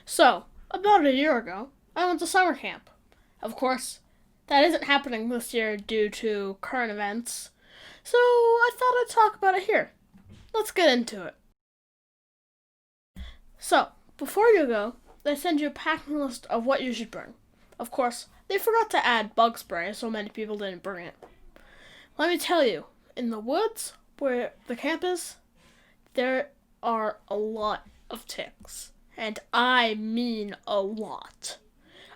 So, about a year ago, I went to summer camp. Of course, that isn't happening this year due to current events, so I thought I'd talk about it here. Let's get into it. So, before you go, they send you a packing list of what you should bring. Of course, they forgot to add bug spray, so many people didn't bring it. Let me tell you, in the woods where the camp is, there are a lot of ticks. And I mean a lot.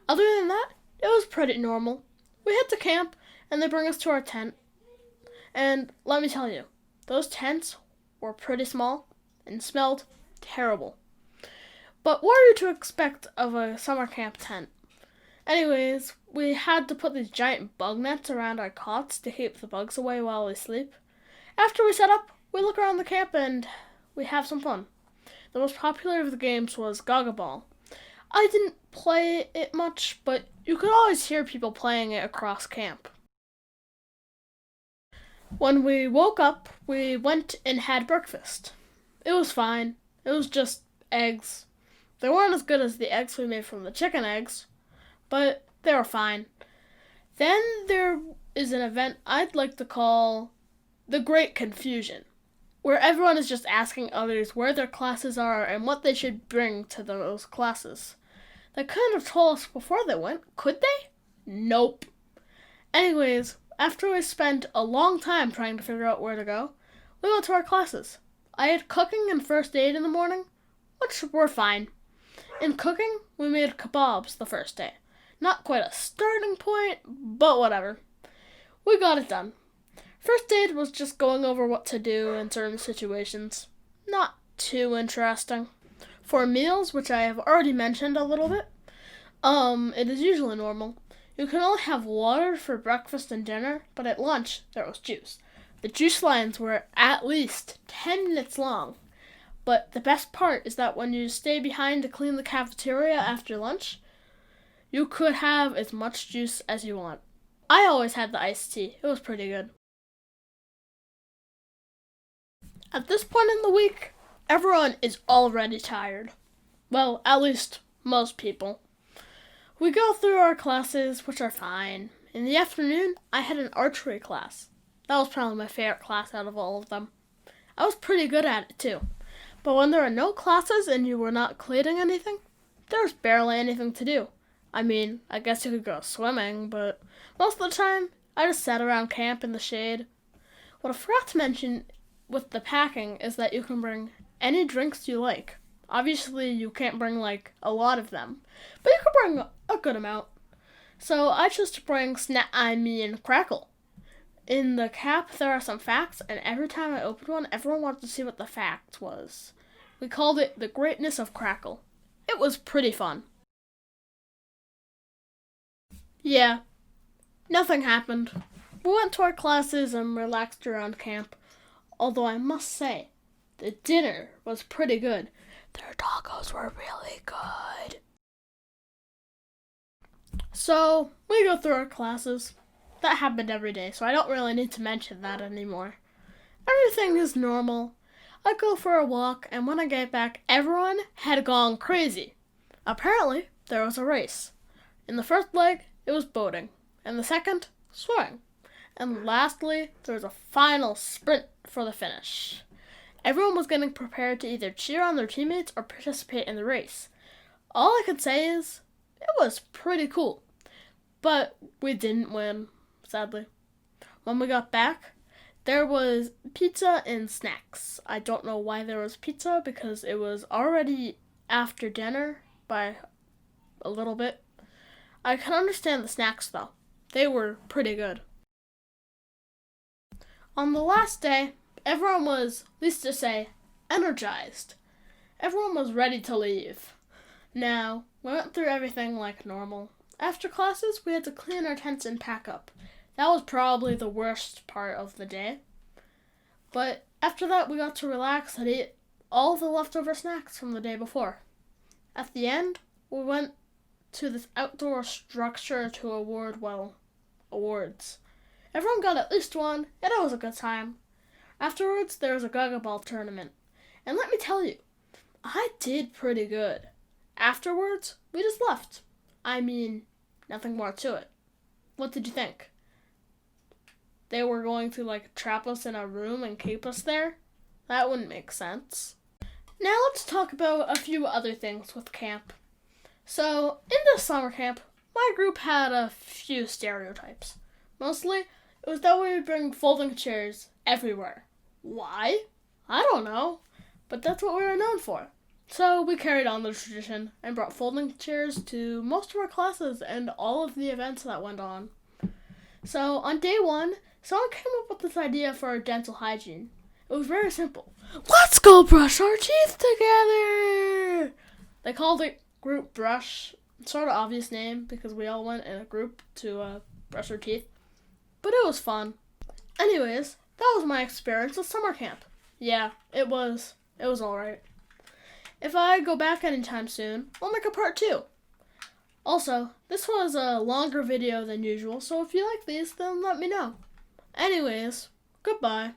Other than that, it was pretty normal. We hit the camp, and they bring us to our tent. And let me tell you, those tents were pretty small and smelled terrible. But what are you to expect of a summer camp tent? Anyways, we had to put these giant bug nets around our cots to keep the bugs away while we sleep. After we set up, we look around the camp and we have some fun. The most popular of the games was Gaga Ball. I didn't play it much, but you could always hear people playing it across camp. When we woke up, we went and had breakfast. It was fine. It was just eggs. They weren't as good as the eggs we made from the chicken eggs, but they were fine. Then there is an event I'd like to call the Great Confusion, where everyone is just asking others where their classes are and what they should bring to those classes. They couldn't have told us before they went, could they? Nope. Anyways, after we spent a long time trying to figure out where to go, we went to our classes. I had cooking and first aid in the morning, which were fine. In cooking, we made kebabs the first day. Not quite a starting point, but whatever. We got it done. First aid was just going over what to do in certain situations. Not too interesting. For meals, which I have already mentioned a little bit, it is usually normal. You can only have water for breakfast and dinner, but at lunch, there was juice. The juice lines were at least 10 minutes long. But the best part is that when you stay behind to clean the cafeteria after lunch, you could have as much juice as you want. I always had the iced tea. It was pretty good. At this point in the week, everyone is already tired. Well, at least most people. We go through our classes, which are fine. In the afternoon, I had an archery class. That was probably my favorite class out of all of them. I was pretty good at it, too. But when there are no classes and you were not cleaning anything, there's barely anything to do. I mean, I guess you could go swimming, but most of the time, I just sat around camp in the shade. What I forgot to mention with the packing is that you can bring any drinks you like. Obviously, you can't bring, a lot of them, but you can bring a good amount. So I chose to bring Crackle. In the cap, there are some facts, and every time I opened one, everyone wanted to see what the fact was. We called it the greatness of Crackle. It was pretty fun. Yeah, nothing happened. We went to our classes and relaxed around camp. Although I must say, the dinner was pretty good. Their tacos were really good. So, we go through our classes. That happened every day, so I don't really need to mention that anymore. Everything is normal. I go for a walk, and when I get back, everyone had gone crazy. Apparently, there was a race. In the first leg, it was boating, and the second, swimming. And lastly, there was a final sprint for the finish. Everyone was getting prepared to either cheer on their teammates or participate in the race. All I can say is, it was pretty cool. But we didn't win, sadly. When we got back, there was pizza and snacks. I don't know why there was pizza, because it was already after dinner by a little bit. I can understand the snacks, though. They were pretty good. On the last day, everyone was, least to say, energized. Everyone was ready to leave. Now, we went through everything like normal. After classes, we had to clean our tents and pack up. That was probably the worst part of the day. But after that, we got to relax and eat all the leftover snacks from the day before. At the end, we went to this outdoor structure to award, awards. Everyone got at least one, and it was a good time. Afterwards, there was a Gaga Ball tournament. And let me tell you, I did pretty good. afterwards, we just left. I mean, nothing more to it. What did you think? They were going to, like, trap us in a room and keep us there? That wouldn't make sense. Now let's talk about a few other things with camp. So, in this summer camp, my group had a few stereotypes. Mostly, it was that we would bring folding chairs everywhere. Why? I don't know. But that's what we were known for. So we carried on the tradition and brought folding chairs to most of our classes and all of the events that went on. So on day 1, someone came up with this idea for dental hygiene. It was very simple. Let's go brush our teeth together! They called it group brush. Sort of obvious name because we all went in a group to brush our teeth. But it was fun. Anyways, that was my experience with summer camp. Yeah, it was alright. If I go back anytime soon, I'll make a part 2. Also, this was a longer video than usual, so if you like these, then let me know. Anyways, goodbye.